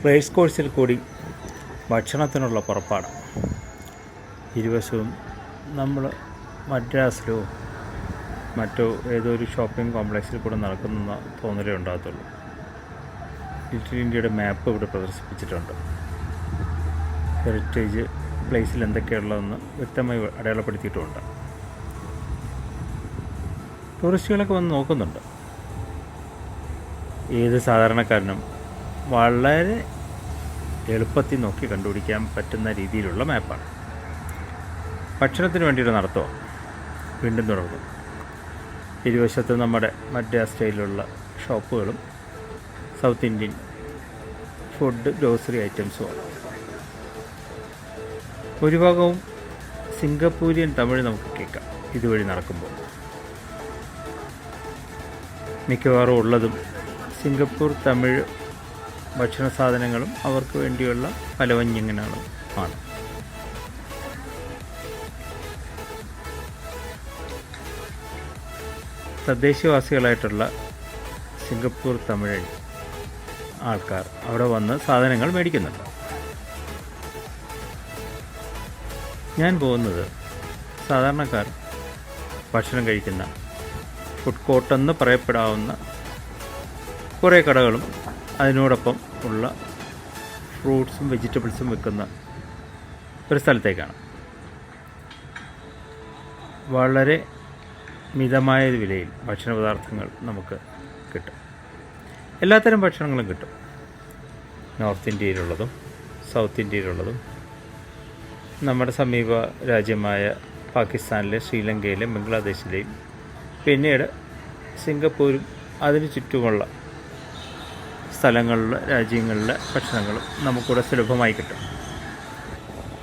Raise കോഴ്സിൽ കൂടി ഭക്ഷണത്തിനുള്ള പുറപ്പാട്. ഇരുവശവും നമ്മൾ മദ്രാസിലോ മറ്റോ ഏതോ ഒരു ഷോപ്പിംഗ് കോംപ്ലക്സിൽ കൂടെ നടക്കുന്ന തോന്നലേ ഉണ്ടാകത്തുള്ളൂ. ലിറ്റിൽ ഇന്ത്യയുടെ മാപ്പ് ഇവിടെ പ്രദർശിപ്പിച്ചിട്ടുണ്ട്. ഹെറിറ്റേജ് പ്ലേസിൽ എന്തൊക്കെയുള്ളതെന്ന് വ്യക്തമായി അടയാളപ്പെടുത്തിയിട്ടുമുണ്ട്. ടൂറിസ്റ്റുകളൊക്കെ വന്ന് നോക്കുന്നുണ്ട്. ഏത് സാധാരണക്കാരനും വളരെ എളുപ്പത്തിൽ നോക്കി കണ്ടുപിടിക്കാൻ പറ്റുന്ന രീതിയിലുള്ള മാപ്പാണ്. ഭക്ഷണത്തിന് വേണ്ടിയിട്ട് നടത്തുക. വീണ്ടും തുടർന്നു. ഇരുവശത്ത് നമ്മുടെ മദ്രാസ് സ്റ്റൈലിലുള്ള ഷോപ്പുകളും സൗത്ത് ഇന്ത്യൻ ഫുഡ് ഗ്രോസറി ഐറ്റംസുമാണ്. ഭൂരിഭാഗവും സിംഗപ്പൂരിയൻ തമിഴ് നമുക്ക് കേൾക്കാം ഇതുവഴി നടക്കുമ്പോൾ. മിക്കവാറും ഉള്ളതും സിംഗപ്പൂർ തമിഴ് ഭക്ഷണ സാധനങ്ങളും അവർക്ക് വേണ്ടിയുള്ള പലവ്യഞ്ജനങ്ങളും ആണ്. തദ്ദേശവാസികളായിട്ടുള്ള സിംഗപ്പൂർ തമിഴ് ആൾക്കാർ അവിടെ വന്ന് സാധനങ്ങൾ മേടിക്കുന്നുണ്ട്. ഞാൻ പോകുന്നത് സാധാരണക്കാർ ഭക്ഷണം കഴിക്കുന്ന ഫുഡ് കോർട്ടെന്ന് പറയപ്പെടാവുന്ന കുറേ കടകളും അതിനോടൊപ്പം ഉള്ള ഫ്രൂട്ട്സും വെജിറ്റബിൾസും വിൽക്കുന്ന ഒരു സ്ഥലത്തേക്കാണ്. വളരെ മിതമായ വിലയിൽ ഭക്ഷണ പദാർത്ഥങ്ങൾ നമുക്ക് കിട്ടും. എല്ലാത്തരം ഭക്ഷണങ്ങളും കിട്ടും. നോർത്ത് ഇന്ത്യയിലുള്ളതും സൗത്ത് ഇന്ത്യയിലുള്ളതും നമ്മുടെ സമീപ രാജ്യമായ പാകിസ്ഥാനിലെ, ശ്രീലങ്കയിലെയും ബംഗ്ലാദേശിലെയും പിന്നീട് സിംഗപ്പൂരും അതിന് ചുറ്റുമുള്ള സ്ഥലങ്ങളിലെ രാജ്യങ്ങളിലെ ഭക്ഷണങ്ങളും നമുക്കിവിടെ സുലഭമായി കിട്ടും.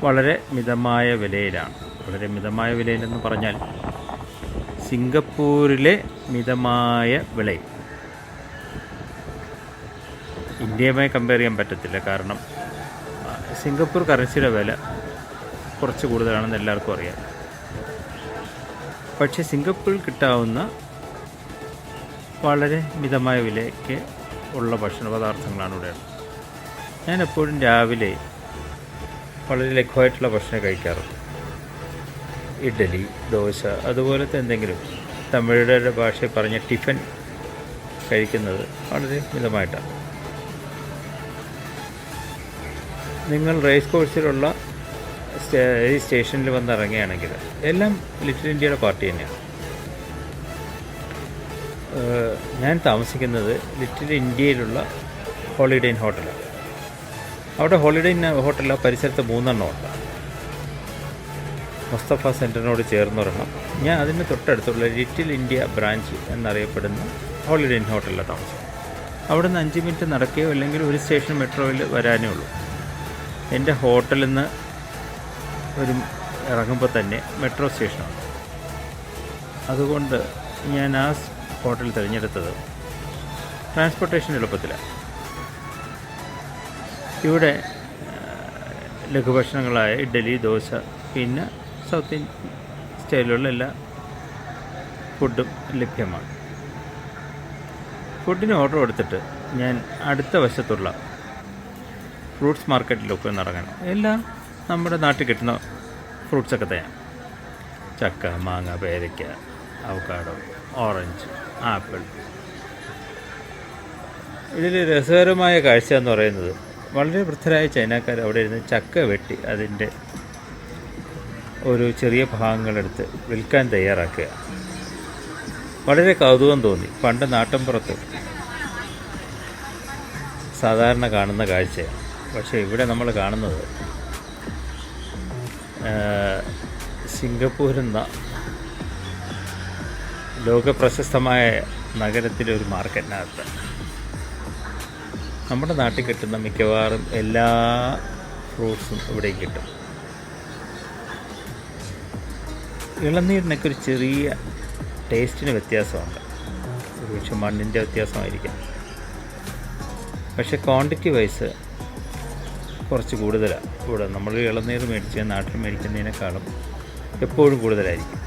വളരെ മിതമായ വിലയിലാണ്. വളരെ മിതമായ വിലയിലെന്ന് പറഞ്ഞാൽ സിംഗപ്പൂരിലെ മിതമായ വിലയിൽ. ഇന്ത്യയുമായി കമ്പയർ ചെയ്യാൻ പറ്റത്തില്ല. കാരണം സിംഗപ്പൂർ കറൻസിയുടെ വില കുറച്ച് കൂടുതലാണെന്ന് എല്ലാവർക്കും അറിയാം. പക്ഷേ സിംഗപ്പൂരിൽ കിട്ടാവുന്ന വളരെ മിതമായ വിലയ്ക്ക് ഉള്ള ഭക്ഷണ പദാർത്ഥങ്ങളാണ് ഇവിടെ. ഞാൻ എപ്പോഴും രാവിലെ വളരെ ലഘുവായിട്ടുള്ള ഭക്ഷണം കഴിക്കാറുണ്ട്. ഇഡ്ഡലി, ദോശ, അതുപോലത്തെ എന്തെങ്കിലും തമിഴരുടെ ഭാഷയിൽ പറഞ്ഞ ടിഫിൻ കഴിക്കുന്നത് വളരെ മിതമായിട്ടാണ്. നിങ്ങൾ റേസ് കോഴ്സിലുള്ള ഈ സ്റ്റേഷനിൽ വന്നിറങ്ങുകയാണെങ്കിൽ എല്ലാം ലിറ്റിൽ ഇന്ത്യയുടെ പാർട്ടി തന്നെയാണ്. ഞാൻ താമസിക്കുന്നത് ലിറ്റിൽ ഇന്ത്യയിലുള്ള ഹോളിഡേ ഇൻ ഹോട്ടലാണ്. അവിടെ ഹോളിഡേ ഇൻ ഹോട്ടൽ പരിസരത്ത് 3 ഉണ്ട്. മുസ്തഫ സെൻറ്ററിനോട് ചേർന്നൊരെണ്ണം. ഞാൻ അതിന് തൊട്ടടുത്തുള്ള ലിറ്റിൽ ഇന്ത്യ ബ്രാഞ്ച് എന്നറിയപ്പെടുന്ന ഹോളിഡേ ഇൻ ഹോട്ടലിലാണ് താമസം. അവിടെ നിന്ന് 5 മിനിറ്റ് നടക്കുകയോ അല്ലെങ്കിൽ ഒരു സ്റ്റേഷൻ മെട്രോയിൽ വരാനേ ഉള്ളൂ. എൻ്റെ ഹോട്ടലിൽ നിന്ന് ഒരു ഇറങ്ങുമ്പോൾ തന്നെ മെട്രോ സ്റ്റേഷനാണ്. അതുകൊണ്ട് ഞാൻ ആ ഹോട്ടൽ തിരഞ്ഞെടുത്തത് ട്രാൻസ്പോർട്ടേഷൻ എളുപ്പത്തിലാണ്. ഇവിടെ ലഘുഭക്ഷണങ്ങളായ ഇഡ്ഡലി, ദോശ, പിന്നെ സൗത്ത് ഇന്ത്യൻ സ്റ്റൈലിലുള്ള എല്ലാ ഫുഡും ലഭ്യമാണ്. ഫുഡിന് ഓർഡർ കൊടുത്തിട്ട് ഞാൻ അടുത്ത വശത്തുള്ള ഫ്രൂട്ട്സ് മാർക്കറ്റിലൊക്കെ നടക്കണം. എല്ലാം നമ്മുടെ നാട്ടിൽ കിട്ടുന്ന ഫ്രൂട്ട്സൊക്കെ തന്നെയാണ്. ചക്ക, മാങ്ങ, പേരയ്ക്ക, അവക്കാഡോ, ഓറഞ്ച്, ആപ്പിൾ. ഇതിൽ രസകരമായ കാഴ്ച എന്ന് പറയുന്നത് വളരെ വൃദ്ധരായ ചൈനക്കാർ അവിടെ ഇരുന്ന് ചക്ക വെട്ടി അതിൻ്റെ ഒരു ചെറിയ ഭാഗങ്ങളെടുത്ത് വിൽക്കാൻ തയ്യാറാക്കുക. വളരെ കൗതുകം തോന്നി. പണ്ട് നാട്ടിൻപുറത്ത് സാധാരണ കാണുന്ന കാഴ്ചയാണ്. പക്ഷേ ഇവിടെ നമ്മൾ കാണുന്നത് സിംഗപ്പൂരെന്ന ലോകപ്രശസ്തമായ നഗരത്തിലെ ഒരു മാർക്കറ്റിനകത്ത് നമ്മുടെ നാട്ടിൽ കിട്ടുന്ന മിക്കവാറും എല്ലാ ഫ്രൂട്ട്സും ഇവിടെയും കിട്ടും. ഇളനീരിനൊക്കെ ഒരു ചെറിയ ടേസ്റ്റിന് വ്യത്യാസമുണ്ട്. ഒരുപക്ഷെ മണ്ണിൻ്റെ വ്യത്യാസമായിരിക്കാം. പക്ഷേ ക്വാണ്ടിറ്റി വൈസ് കുറച്ച് കൂടുതലാണ്. ഇവിടെ നമ്മൾ ഇളനീർ മേടിച്ച് നാട്ടിൽ മേടിക്കുന്നതിനേക്കാളും എപ്പോഴും കൂടുതലായിരിക്കും.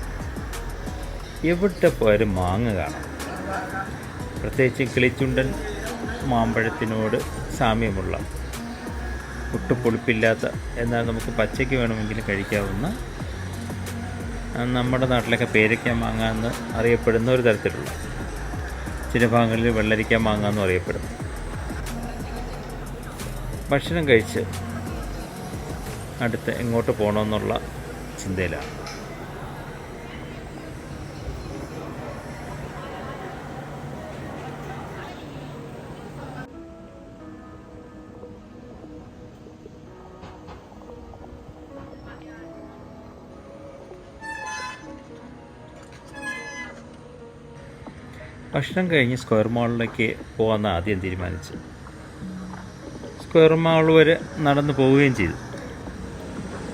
എവിടെ പോയാലും മാങ്ങ കാണാം. പ്രത്യേകിച്ച് കിളിച്ചുണ്ടൻ മാമ്പഴത്തിനോട് സാമ്യമുള്ള ഒട്ടും പുളിപ്പില്ലാത്ത, എന്നാൽ നമുക്ക് പച്ചയ്ക്ക് വേണമെങ്കിലും കഴിക്കാവുന്ന, നമ്മുടെ നാട്ടിലൊക്കെ പേരയ്ക്ക മാങ്ങ എന്ന് അറിയപ്പെടുന്ന ഒരു തരത്തിലുള്ള, ചില ഭാഗങ്ങളിൽ വെള്ളരിക്ക മാങ്ങ എന്നും അറിയപ്പെടുന്നു. ഭക്ഷണം കഴിച്ച് അടുത്ത് എങ്ങോട്ട് പോകണമെന്നുള്ള ചിന്തയിലാണ്. ഭക്ഷണം കഴിഞ്ഞ് സ്ക്വയർ മാളിലേക്ക് പോകാമെന്ന് ആദ്യം തീരുമാനിച്ചു. സ്ക്വയർ മാൾ വരെ നടന്നു പോവുകയും ചെയ്തു.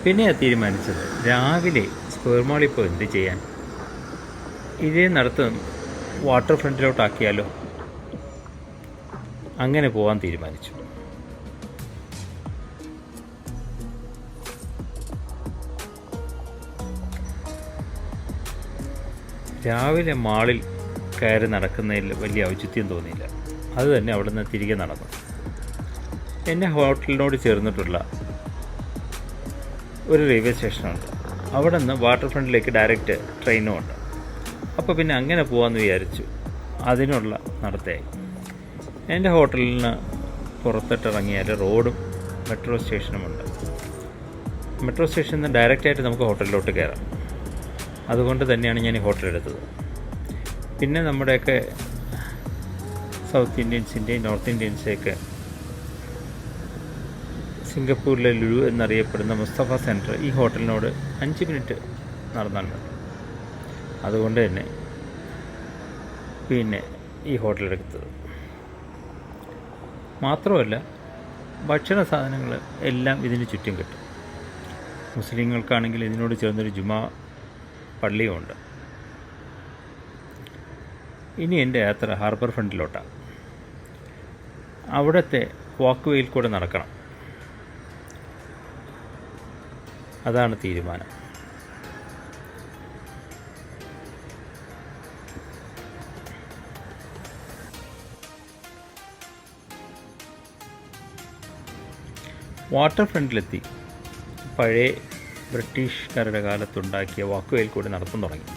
പിന്നെ തീരുമാനിച്ചത് രാവിലെ സ്ക്വയർ മാളിൽ പോയി എന്ത് ചെയ്യാൻ, ഇതേ നടത്തം വാട്ടർ ഫ്രണ്ടിലോട്ടാക്കിയാലോ. അങ്ങനെ പോകാൻ തീരുമാനിച്ചു. രാവിലെ മാളിൽ കയറി നടക്കുന്നതിൽ വലിയ ഔചിത്യം തോന്നിയില്ല. അത് തന്നെ അവിടെ നിന്ന് തിരികെ നടന്നു. എന്നെ ഹോട്ടലിനോട് ചേർന്നിട്ടുള്ള ഒരു റെയിൽവേ സ്റ്റേഷനുണ്ട്. അവിടെ നിന്ന് വാട്ടർ ഫ്രണ്ടിലേക്ക് ഡയറക്റ്റ് ട്രെയിനും ഉണ്ട്. അപ്പോൾ പിന്നെ അങ്ങനെ പോകാമെന്ന് വിചാരിച്ചു. അതിനുള്ള നടത്തയായി. എൻ്റെ ഹോട്ടലിൽ നിന്ന് പുറത്തിട്ടിറങ്ങിയാൽ റോഡും മെട്രോ സ്റ്റേഷനുമുണ്ട്. മെട്രോ സ്റ്റേഷനിൽ നിന്ന് ഡയറക്റ്റായിട്ട് നമുക്ക് ഹോട്ടലിലോട്ട് കയറാം. അതുകൊണ്ട് തന്നെയാണ് ഞാൻ ഈ ഹോട്ടലെടുത്തത്. പിന്നെ നമ്മുടെയൊക്കെ സൗത്ത് ഇന്ത്യൻസിൻ്റെയും നോർത്ത് ഇന്ത്യൻസിൻ്റെയൊക്കെ സിംഗപ്പൂരിലെ ലുലു എന്നറിയപ്പെടുന്ന മുസ്തഫ സെൻറ്റർ ഈ ഹോട്ടലിനോട് 5 മിനിറ്റ് നടന്നാൽ മതി. അതുകൊണ്ട് തന്നെ പിന്നെ ഈ ഹോട്ടലെടുത്തത്. മാത്രമല്ല ഭക്ഷണ സാധനങ്ങൾ എല്ലാം ഇതിന് ചുറ്റും കിട്ടും. മുസ്ലിങ്ങൾക്കാണെങ്കിൽ ഇതിനോട് ചേർന്നൊരു ജുമാ പള്ളിയുമുണ്ട്. ഇനി എൻ്റെ യാത്ര ഹാർബർ ഫ്രണ്ടിലോട്ടാണ്. അവിടുത്തെ വാക്ക് വേയിൽ കൂടെ നടക്കണം. അതാണ് തീരുമാനം. വാട്ടർ ഫ്രണ്ടിലെത്തി പഴയ ബ്രിട്ടീഷുകാരുടെ കാലത്തുണ്ടാക്കിയ വാക്കുവേയിൽ കൂടി നടത്തം തുടങ്ങി.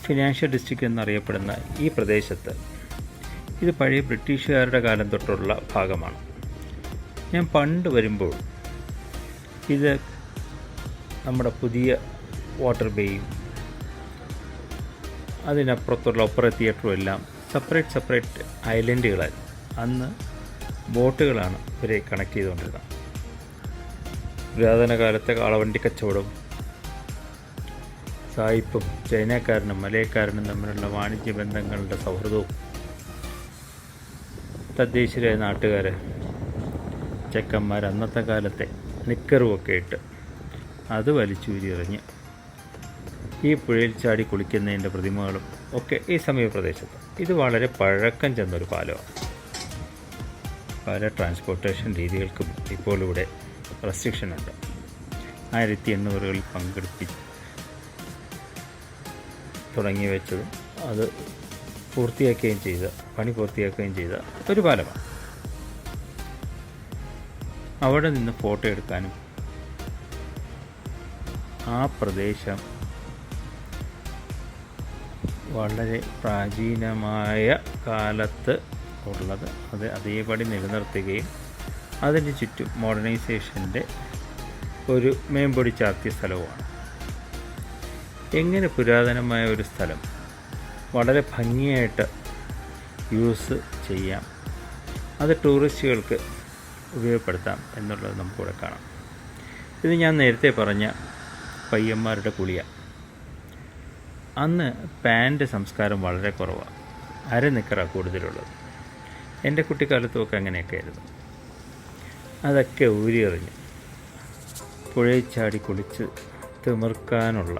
ഫിനാൻഷ്യൽ ഡിസ്ട്രിക്റ്റ് എന്നറിയപ്പെടുന്ന ഈ പ്രദേശത്ത് ഇത് പഴയ ബ്രിട്ടീഷുകാരുടെ കാലം തൊട്ടുള്ള ഭാഗമാണ്. ഞാൻ പണ്ട് വരുമ്പോൾ ഇത് നമ്മുടെ പുതിയ വാട്ടർ ബേയും അതിനപ്പുറത്തുള്ള ഒപ്പറ തിയേറ്ററും എല്ലാം സെപ്പറേറ്റ് ഐലൻഡുകളായിരുന്നു. അന്ന് ബോട്ടുകളാണ് ഇവരെ കണക്ട് ചെയ്തുകൊണ്ടിരുന്നത്. പുരാതന കാലത്തെ കാളവണ്ടി കച്ചവടവും സായിപ്പും ചൈനക്കാരനും മലയക്കാരനും തമ്മിലുള്ള വാണിജ്യ ബന്ധങ്ങളുടെ സൗഹൃദവും തദ്ദേശീയരായ നാട്ടുകാർ ചെക്കന്മാർ അന്നത്തെ കാലത്തെ നിക്കറുമൊക്കെ ഇട്ട് അത് വലിച്ചൂരിയെറിഞ്ഞ് ഈ പുഴയിൽ ചാടി കുളിക്കുന്നതിൻ്റെ പ്രതിമകളും ഒക്കെ ഈ സമീപപ്രദേശത്ത്. ഇത് വളരെ പഴക്കം ചെന്നൊരു പാലമാണ്. പല ട്രാൻസ്പോർട്ടേഷൻ രീതികൾക്കും ഇപ്പോൾ ഇവിടെ റെസ്ട്രിക്ഷനുണ്ട്. 1800കളിൽ തുടങ്ങി വെച്ചതും അത് പണി പൂർത്തിയാക്കുകയും ചെയ്ത ഒരു പാലമാണ്. അവിടെ നിന്ന് ഫോട്ടോ എടുക്കാനും ആ പ്രദേശം വളരെ പ്രാചീനമായ കാലത്ത് ഉള്ളത് അത് അതേപടി നിലനിർത്തുകയും അതിന് ചുറ്റും മോഡേണൈസേഷൻ്റെ ഒരു മേമ്പൊടി ചാർത്തിയ സ്ഥലവുമാണ്. എങ്ങനെ പുരാതനമായ ഒരു സ്ഥലം വളരെ ഭംഗിയായിട്ട് യൂസ് ചെയ്യാം, അത് ടൂറിസ്റ്റുകൾക്ക് ഉപയോഗപ്പെടുത്താം എന്നുള്ളത് നമുക്കിവിടെ കാണാം. ഇത് ഞാൻ നേരത്തെ പറഞ്ഞ പയ്യന്മാരുടെ കുളിയാണ്. അന്ന് പാൻറ് സംസ്കാരം വളരെ കുറവാണ്. അരനിക്കറാണ് കൂടുതലുള്ളത്. എൻ്റെ കുട്ടിക്കാലത്തുമൊക്കെ അങ്ങനെയൊക്കെ ആയിരുന്നു. അതൊക്കെ ഊരിയെറിഞ്ഞ് പുഴയിൽ ചാടി കുളിച്ച് തിമിർക്കാനുള്ള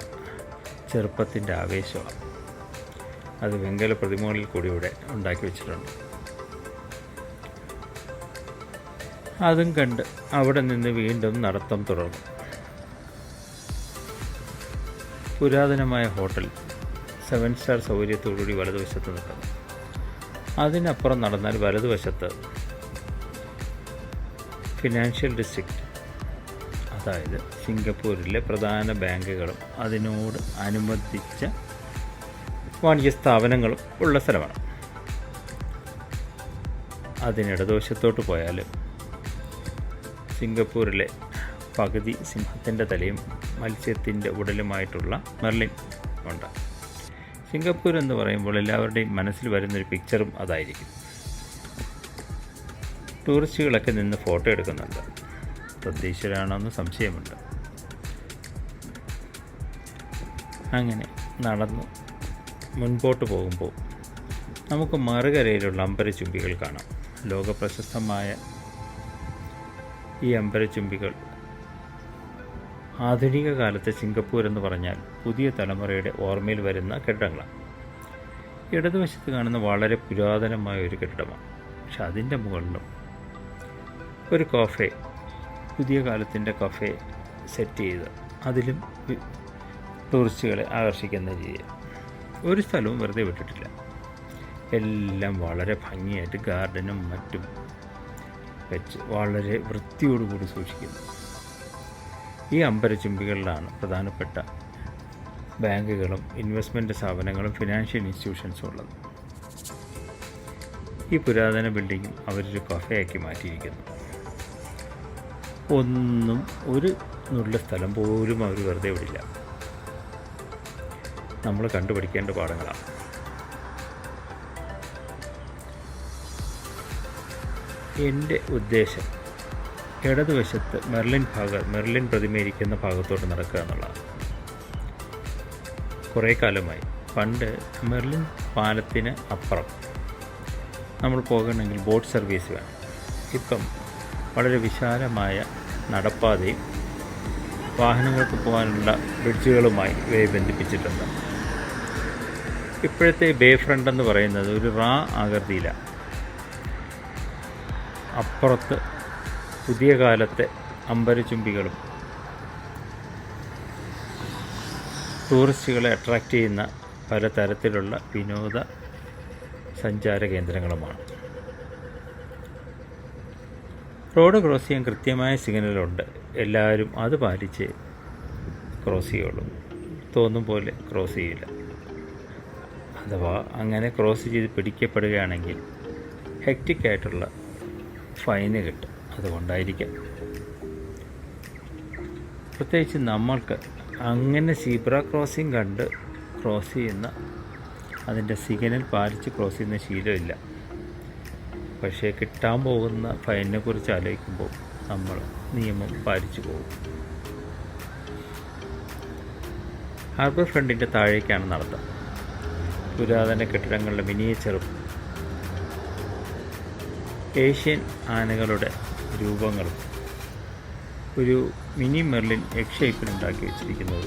ചെറുപ്പത്തിൻ്റെ ആവേശമാണ്. അത് വെങ്കല പ്രതിമകളിൽ കൂടി ഇവിടെ ഉണ്ടാക്കി വെച്ചിട്ടുണ്ട്. അതും കണ്ട് അവിടെ നിന്ന് വീണ്ടും നടത്തം തുടർന്നു. പുരാതനമായ ഹോട്ടൽ 7 സ്റ്റാർ സൗകര്യത്തോടുകൂടി വലതുവശത്ത് നിൽക്കുന്നു. അതിനപ്പുറം നടന്നാൽ വലതുവശത്ത് ഫിനാൻഷ്യൽ ഡിസ്ട്രിക്റ്റ്, അതായത് സിംഗപ്പൂരിലെ പ്രധാന ബാങ്കുകളും അതിനോട് അനുബന്ധിച്ച വാണിജ്യ സ്ഥാപനങ്ങളും ഉള്ള സ്ഥലമാണ്. അതിനിടതുവശത്തോട്ട് പോയാൽ സിംഗപ്പൂരിലെ പകുതി സിംഹത്തിൻ്റെ തലയും മത്സ്യത്തിൻ്റെ ഉടലുമായിട്ടുള്ള മെർലിൻ ഉണ്ട്. സിംഗപ്പൂർ എന്ന് പറയുമ്പോൾ എല്ലാവരുടെയും മനസ്സിൽ വരുന്നൊരു പിക്ചറും അതായിരിക്കും. ടൂറിസ്റ്റുകളൊക്കെ നിന്ന് ഫോട്ടോ എടുക്കുന്നുണ്ട്. തദ്ദേശീയരാണോയെന്ന് സംശയമുണ്ട്. അങ്ങനെ നടന്ന് മുൻപോട്ട് പോകുമ്പോൾ നമുക്ക് മറുകരയിലുള്ള അമ്പരച്ചുംബികൾ കാണാം. ലോകപ്രശസ്തമായ ഈ അമ്പരച്ചുംബികൾ ആധുനിക കാലത്തെ സിംഗപ്പൂർ എന്ന് പറഞ്ഞാൽ പുതിയ തലമുറയുടെ ഓർമ്മയിൽ വരുന്ന കെട്ടിടങ്ങളാണ്. ഇടതുവശത്ത് കാണുന്ന വളരെ പുരാതനമായ ഒരു കെട്ടിടമാണ്. പക്ഷെ അതിൻ്റെ മുകളിലും ഒരു കഫേ, പുതിയ കാലത്തിൻ്റെ കഫേ സെറ്റ് ചെയ്ത് അതിലും ടൂറിസ്റ്റുകളെ ആകർഷിക്കുന്ന രീതിയിൽ ഒരു സ്ഥലവും വെറുതെ വിട്ടിട്ടില്ല. എല്ലാം വളരെ ഭംഗിയായിട്ട് ഗാർഡനും മറ്റും വെച്ച് വളരെ വൃത്തിയോടുകൂടി സൂക്ഷിക്കുന്നു. ഈ അമ്പരച്ചുംബികളിലാണ് പ്രധാനപ്പെട്ട ബാങ്കുകളും ഇൻവെസ്റ്റ്മെൻറ്റ് സ്ഥാപനങ്ങളും ഫിനാൻഷ്യൽ ഇൻസ്റ്റിറ്റ്യൂഷൻസും ഉള്ളത്. ഈ പുരാതന ബിൽഡിങ്ങും അവരൊരു കഫേയാക്കി മാറ്റിയിരിക്കുന്നു. ഒന്നും ഒരു നുള്ള സ്ഥലം പോലും അവർ വെറുതെ വിടില്ല. നമ്മൾ കണ്ടുപിടിക്കേണ്ട പാഠങ്ങളാണ്. എൻ്റെ ഉദ്ദേശം ഇടതുവശത്ത് മെർലിൻ പ്രതിമയിരിക്കുന്ന ഭാഗത്തോട്ട് നടക്കുക എന്നുള്ളതാണ്. കുറേ കാലമായി പണ്ട് മെർലിൻ പാലത്തിന് അപ്പുറം നമ്മൾ പോകണമെങ്കിൽ ബോട്ട് സർവീസ് വേണം. ഇപ്പം വളരെ വിശാലമായ നടപ്പാതയും വാഹനങ്ങൾക്ക് പോകാനുള്ള ബ്രിഡ്ജുകളുമായി ഇവയെ ബന്ധിപ്പിച്ചിട്ടുണ്ട്. ഇപ്പോഴത്തെ ബേ ഫ്രണ്ട് എന്ന് പറയുന്നത് ഒരു ആകൃതിയിലാണ്. അപ്പുറത്ത് പുതിയ കാലത്തെ അമ്പരചുംബികളും ടൂറിസ്റ്റുകളെ അട്രാക്റ്റ് ചെയ്യുന്ന പലതരത്തിലുള്ള വിനോദ സഞ്ചാര കേന്ദ്രങ്ങളുമാണ്. റോഡ് ക്രോസ് ചെയ്യാൻ കൃത്യമായ സിഗ്നലുണ്ട്. എല്ലാവരും അത് പാലിച്ച് ക്രോസ് ചെയ്യുള്ളൂ. തോന്നും പോലെ ക്രോസ് ചെയ്യില്ല. അഥവാ അങ്ങനെ ക്രോസ് ചെയ്ത് പിടിക്കപ്പെടുകയാണെങ്കിൽ ഹെക്റ്റിക്കായിട്ടുള്ള ഫൈന് കിട്ടും. അതുകൊണ്ടായിരിക്കാം. പ്രത്യേകിച്ച് നമ്മൾക്ക് അങ്ങനെ സീബ്ര ക്രോസിങ് കണ്ട് ക്രോസ് ചെയ്യുന്ന അതിൻ്റെ സിഗ്നൽ പാലിച്ച് ക്രോസ് ചെയ്യുന്ന ശീലമില്ല. പക്ഷേ കിട്ടാൻ പോകുന്ന ഫൈനിനെ കുറിച്ച് ആലോചിക്കുമ്പോൾ നമ്മൾ നിയമം പാലിച്ചു പോകും. ഹാർബർ ഫ്രണ്ടിൻ്റെ താഴേക്കാണ് നടത്തം. പുരാതന കെട്ടിടങ്ങളുടെ മിനിയേച്ചറും ഏഷ്യൻ ആനകളുടെ രൂപങ്ങളും ഒരു മിനി മെർലിൻ എഗ് ഷേപ്പിൽ ഉണ്ടാക്കി വെച്ചിരിക്കുന്നത്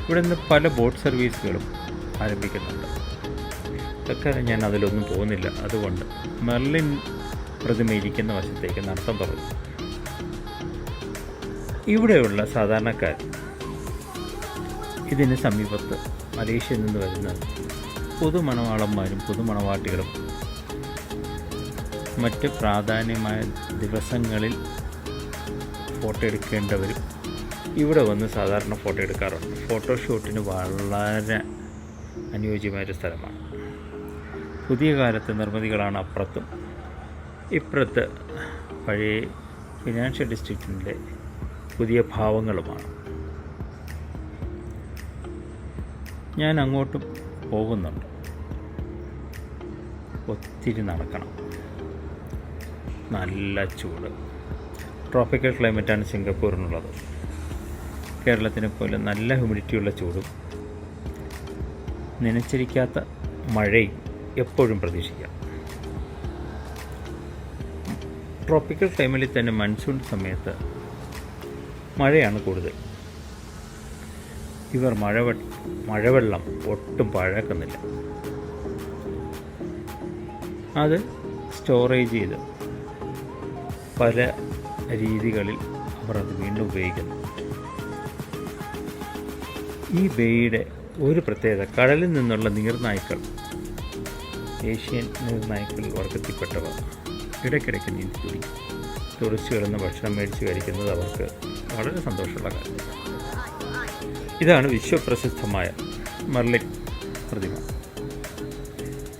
ഇവിടെ നിന്ന് പല ബോട്ട് സർവീസുകളും ആരംഭിക്കുന്നുണ്ട്. തൽക്കാലം ഞാൻ അതിലൊന്നും പോകുന്നില്ല. അതുകൊണ്ട് മെർലിൻ പ്രതിമ ഇരിക്കുന്ന വശത്തേക്ക് നടത്തം തുടങ്ങി. ഇവിടെയുള്ള സാധാരണക്കാർ ഇതിന് സമീപത്ത് മലേഷ്യയിൽ നിന്ന് വരുന്ന പുതുമണവാളന്മാരും പുതുമണവാട്ടികളും മറ്റ് പ്രാധാന്യമായ ദിവസങ്ങളിൽ ഫോട്ടോ എടുക്കേണ്ടവരും ഇവിടെ വന്ന് സാധാരണ ഫോട്ടോ എടുക്കാറുണ്ട്. ഫോട്ടോഷൂട്ടിന് വളരെ അനുയോജ്യമായൊരു സ്ഥലമാണ്. പുതിയ കാലത്തെ നിർമ്മിതികളാണ് അപ്പുറത്തും. ഇപ്പുറത്ത് പഴയ ഫിനാൻഷ്യൽ ഡിസ്ട്രിക്റ്റിൻ്റെ പുതിയ ഭാവങ്ങളുമാണ്. ഞാൻ അങ്ങോട്ടും പോകുന്നുണ്ട്. ഒത്തിരി നടക്കണം. നല്ല ചൂട്. ട്രോപ്പിക്കൽ ക്ലൈമറ്റാണ് സിംഗപ്പൂരിനുള്ളത്. കേരളത്തിനെ പോലെ നല്ല ഹ്യൂമിഡിറ്റിയുള്ള ചൂടും നനച്ചിരിക്കാത്ത മഴയും എപ്പോഴും പ്രതീക്ഷിക്കാം. ട്രോപ്പിക്കൽ ക്ലൈമറ്റിൽ തന്നെ മൺസൂൺ സമയത്ത് മഴയാണ് കൂടുതൽ. ഇവർ മഴവെള്ളം ഒട്ടും പഴക്കുന്നില്ല. അത് സ്റ്റോറേജ് ചെയ്ത് പല രീതികളിൽ അവർ അത് വീണ്ടും ഉപയോഗിക്കുന്നു. ഈ ബേയുടെ ഒരു പ്രത്യേകത, കടലിൽ നിന്നുള്ള നീർനായ്ക്കൾ, ഏഷ്യൻ നീർനായ്ക്കൾ വർഗത്തിൽപ്പെട്ടവ ഇടയ്ക്കിടയ്ക്ക് നീന്തി ടൂറിസ്റ്റുകളിൽ നിന്ന് ഭക്ഷണം മേടിച്ച് കഴിക്കുന്നത് അവർക്ക് വളരെ സന്തോഷമുള്ള കാര്യം. ഇതാണ് വിശ്വപ്രസിദ്ധമായ മെർലിൻ പ്രതിമ.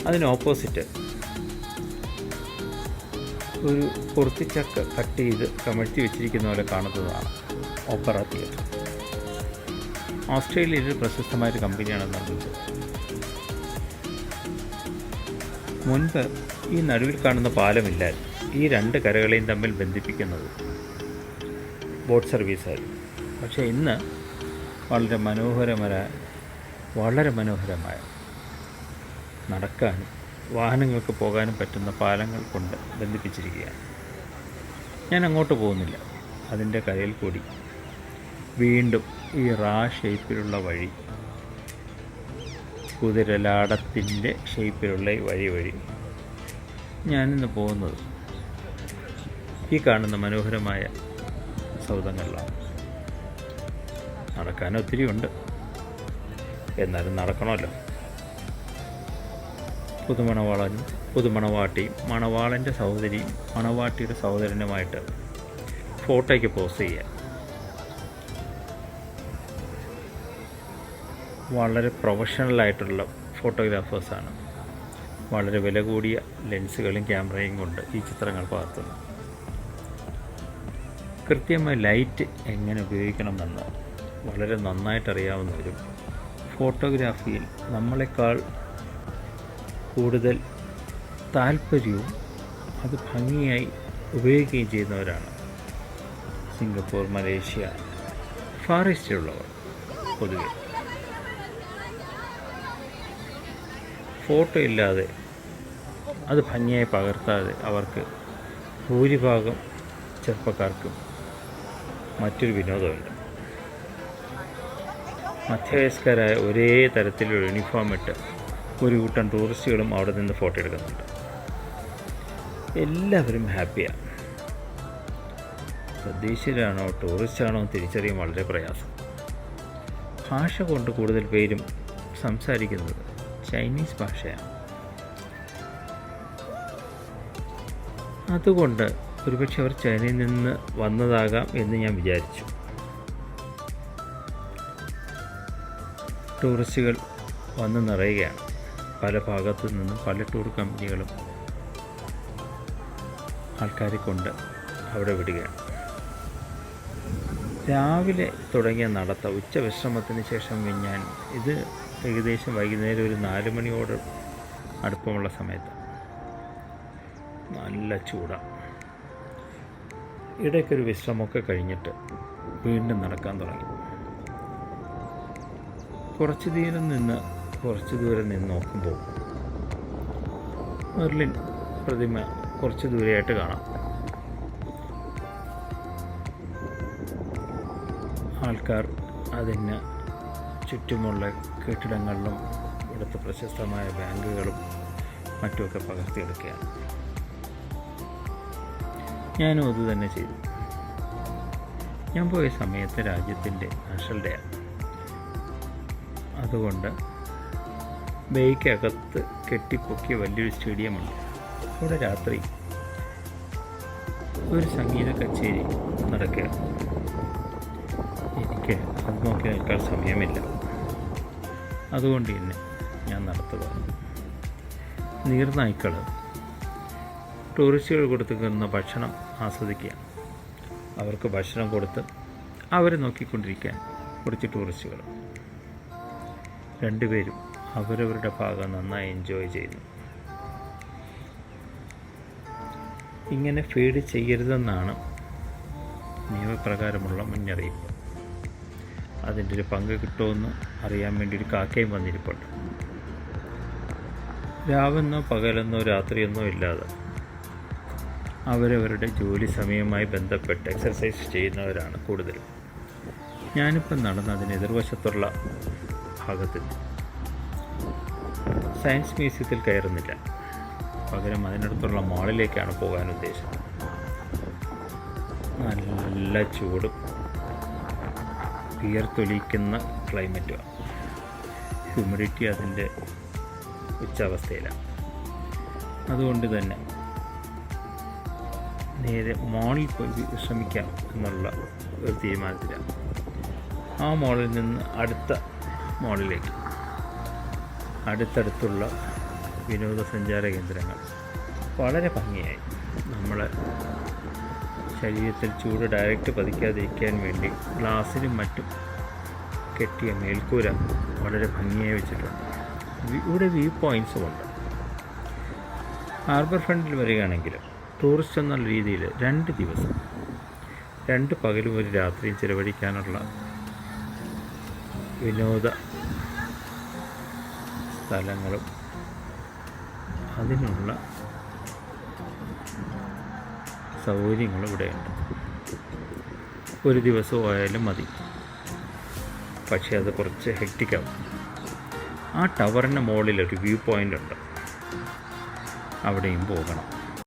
അതിന് ഓപ്പോസിറ്റ് ഒരു പൊറുത്തിച്ചക്ക കട്ട് ചെയ്ത് കമഴ്ത്തി വെച്ചിരിക്കുന്ന പോലെ കാണുന്നതാണ് ഓപ്പറ തിയേറ്റർ. ഓസ്ട്രേലിയയിൽ പ്രശസ്തമായൊരു കമ്പനിയാണ് നിർമ്മിച്ചത്. മുൻപ് ഈ നടുവിൽ കാണുന്ന പാലമില്ലായിരുന്നു. ഈ രണ്ട് കരകളെയും തമ്മിൽ ബന്ധിപ്പിക്കുന്നത് ബോട്ട് സർവീസായിരുന്നു. പക്ഷേ ഇന്ന് വളരെ മനോഹരമായ നടക്കാനും വാഹനങ്ങൾക്ക് പോകാനും പറ്റുന്ന പാലങ്ങൾ കൊണ്ട് ബന്ധിപ്പിച്ചിരിക്കുകയാണ്. ഞാൻ അങ്ങോട്ട് പോകുന്നില്ല. അതിൻ്റെ കരയിൽ കൂടി വീണ്ടും ഈ ഷേപ്പിലുള്ള വഴി, കുതിരലാടത്തിൻ്റെ ഷേപ്പിലുള്ള ഈ വഴി ഞാനിന്ന് പോകുന്നത് ഈ കാണുന്ന മനോഹരമായ സൗധങ്ങളിലാണ്. നടക്കാൻ ഒത്തിരി ഉണ്ട്, എന്നാലും നടക്കണമല്ലോ. പുതുമണവാളനും പുതുമണവാട്ടിയും മണവാളൻ്റെ സഹോദരിയും മണവാട്ടിയുടെ സഹോദരനുമായിട്ട് ഫോട്ടോയ്ക്ക് പോസ് ചെയ്യാൻ വളരെ പ്രൊഫഷണലായിട്ടുള്ള ഫോട്ടോഗ്രാഫേഴ്സാണ് വളരെ വില കൂടിയ ലെൻസുകളും ക്യാമറയും കൊണ്ട് ഈ ചിത്രങ്ങൾ പകർത്തുന്നു. കൃത്യമായി ലൈറ്റ് എങ്ങനെ ഉപയോഗിക്കണമെന്ന് വളരെ നന്നായിട്ടറിയാവുന്നവരും ഫോട്ടോഗ്രാഫിയിൽ നമ്മളെക്കാൾ കൂടുതൽ താല്പര്യവും അത് ഭംഗിയായി ഉപയോഗിക്കുകയും ചെയ്യുന്നവരാണ് സിംഗപ്പൂർ, മലേഷ്യ, ഫാർ ഈസ്റ്റിലുള്ളവർ. പൊതുവെ ഫോട്ടോ ഇല്ലാതെ അത് ഭംഗിയായി പകർത്താതെ അവർക്ക് ഭൂരിഭാഗം ചെറുപ്പക്കാർക്കും മറ്റൊരു വിനോദമുണ്ട്. മധ്യവയസ്കരായ ഒരേ തരത്തിലുള്ള യൂണിഫോം ഇട്ട് ഒരു കൂട്ടം ടൂറിസ്റ്റുകളും അവിടെ നിന്ന് ഫോട്ടോ എടുക്കുന്നുണ്ട്. എല്ലാവരും ഹാപ്പിയാണ്. തദ്ദേശീയരാണോ ടൂറിസ്റ്റാണോ തിരിച്ചറിയാൻ വളരെ പ്രയാസം. ഭാഷ കൊണ്ട് കൂടുതൽ പേരും സംസാരിക്കുന്നത് ചൈനീസ് ഭാഷയാണ്. അതുകൊണ്ട് ഒരുപക്ഷെ അവർ ചൈനയിൽ നിന്ന് വന്നതാകാം എന്ന് ഞാൻ വിചാരിച്ചു. ടൂറിസ്റ്റുകൾ വന്ന് നിറയുകയാണ്. പല ഭാഗത്തു നിന്നും പല ടൂർ കമ്പനികളും ആൾക്കാരെ കൊണ്ട് അവിടെ വിടുകയാണ്. രാവിലെ തുടങ്ങിയ നടത്ത ഉച്ച വിശ്രമത്തിന് ശേഷം ഞാൻ ഇത് ഏകദേശം വൈകുന്നേരം ഒരു 4 മണിയോട് അടുപ്പമുള്ള സമയത്ത് നല്ല ചൂടാണ്. ഇടയ്ക്കൊരു വിശ്രമമൊക്കെ കഴിഞ്ഞിട്ട് വീണ്ടും നടക്കാൻ തുടങ്ങി. കുറച്ച് ദൂരം നിന്ന് നോക്കുമ്പോൾ മെർലിൻ പ്രതിമ കുറച്ച് ദൂരെയായിട്ട് കാണാം. ആൾക്കാർ അതിന് ചുറ്റുമുള്ള കെട്ടിടങ്ങളിലും ഇവിടുത്തെ പ്രശസ്തമായ ബാങ്കുകളും മറ്റുമൊക്കെ പകർത്തിയെടുക്കുകയാണ്. ഞാനും അതുതന്നെ ചെയ്തു. ഞാൻ പോയ സമയത്ത് രാജ്യത്തിൻ്റെ നാഷണൽ ഡേ ആണ്. അതുകൊണ്ട് ബേക്കകത്ത് കെട്ടിപ്പൊക്കിയ വലിയൊരു സ്റ്റേഡിയമുണ്ട്. അവിടെ രാത്രി ഒരു സംഗീത കച്ചേരി നടക്കുകയാണ്. എനിക്ക് അത് നോക്കി നിൽക്കാൻ സമയമില്ല. അതുകൊണ്ട് തന്നെ ഞാൻ നടത്തുക. നീർനായ്ക്കൾ ടൂറിസ്റ്റുകൾ കൊടുത്തുന്ന ഭക്ഷണം ആസ്വദിക്കുക. അവർക്ക് ഭക്ഷണം കൊടുത്ത് അവരെ നോക്കിക്കൊണ്ടിരിക്കാൻ കുറച്ച് ടൂറിസ്റ്റുകൾ. രണ്ടുപേരും അവരവരുടെ ഭാഗം നന്നായി എൻജോയ് ചെയ്യുന്നു. ഇങ്ങനെ ഫീഡ് ചെയ്യരുതെന്നാണ് നിയമപ്രകാരമുള്ള മുന്നറിയിപ്പ്. അതിൻ്റെ ഒരു പങ്ക് കിട്ടുമെന്ന് അറിയാൻ വേണ്ടി ഒരു കാക്കയും വന്നിരിപ്പുണ്ട്. രാവെന്നോ പകലെന്നോ രാത്രിയെന്നോ ഇല്ലാതെ അവരവരുടെ ജോലി സമയവുമായി ബന്ധപ്പെട്ട് എക്സർസൈസ് ചെയ്യുന്നവരാണ് കൂടുതലും. ഞാനിപ്പം നടന്ന് അതിന് എതിർവശത്തുള്ള ഭാഗത്തിൽ സയൻസ് മ്യൂസിയത്തിൽ കയറുന്നില്ല. പകരം അതിനടുത്തുള്ള മാളിലേക്കാണ് പോകാൻ ഉദ്ദേശം. നല്ല ചൂടും വിയർത്തൊലിക്കുന്ന ക്ലൈമറ്റുമാണ്. ഹ്യൂമിഡിറ്റി അതിൻ്റെ ഉച്ചാവസ്ഥയിലാണ്. അതുകൊണ്ട് തന്നെ നേരെ മോളിൽ പോയി വിശ്രമിക്കാം എന്നുള്ള ഒരു തീരുമാനത്തിലാണ്. ആ മോളിൽ നിന്ന് അടുത്ത മോളിലേക്ക്, അടുത്തടുത്തുള്ള വിനോദസഞ്ചാര കേന്ദ്രങ്ങൾ വളരെ ഭംഗിയായി. നമ്മളെ ശരീരത്തിൽ ചൂട് ഡയറക്റ്റ് പതിക്കാതിരിക്കാൻ വേണ്ടി ഗ്ലാസ്സിനും മറ്റും കെട്ടിയ മേൽക്കൂര വളരെ ഭംഗിയായി വെച്ചിട്ടുണ്ട്. ഇവിടെ വ്യൂ പോയിൻറ്റ്സും ഉണ്ട്. ഹാർബർ ഫ്രണ്ടിൽ വരികയാണെങ്കിൽ ടൂറിസ്റ്റ് എന്നുള്ള രീതിയിൽ 2 ദിവസം 2 പകലും 1 രാത്രിയും ചിലവഴിക്കാനുള്ള വിനോദ സ്ഥലങ്ങളും അതിനുള്ള സൗകര്യങ്ങളും ഇവിടെയുണ്ട്. 1 ദിവസമായാലും മതി, പക്ഷേ അത് കുറച്ച് ഹെക്റ്റിക്കാവും. ആ ടവറിൻ്റെ മുകളിലൊരു വ്യൂ പോയിൻ്റ് ഉണ്ട്, അവിടെയും പോകണം.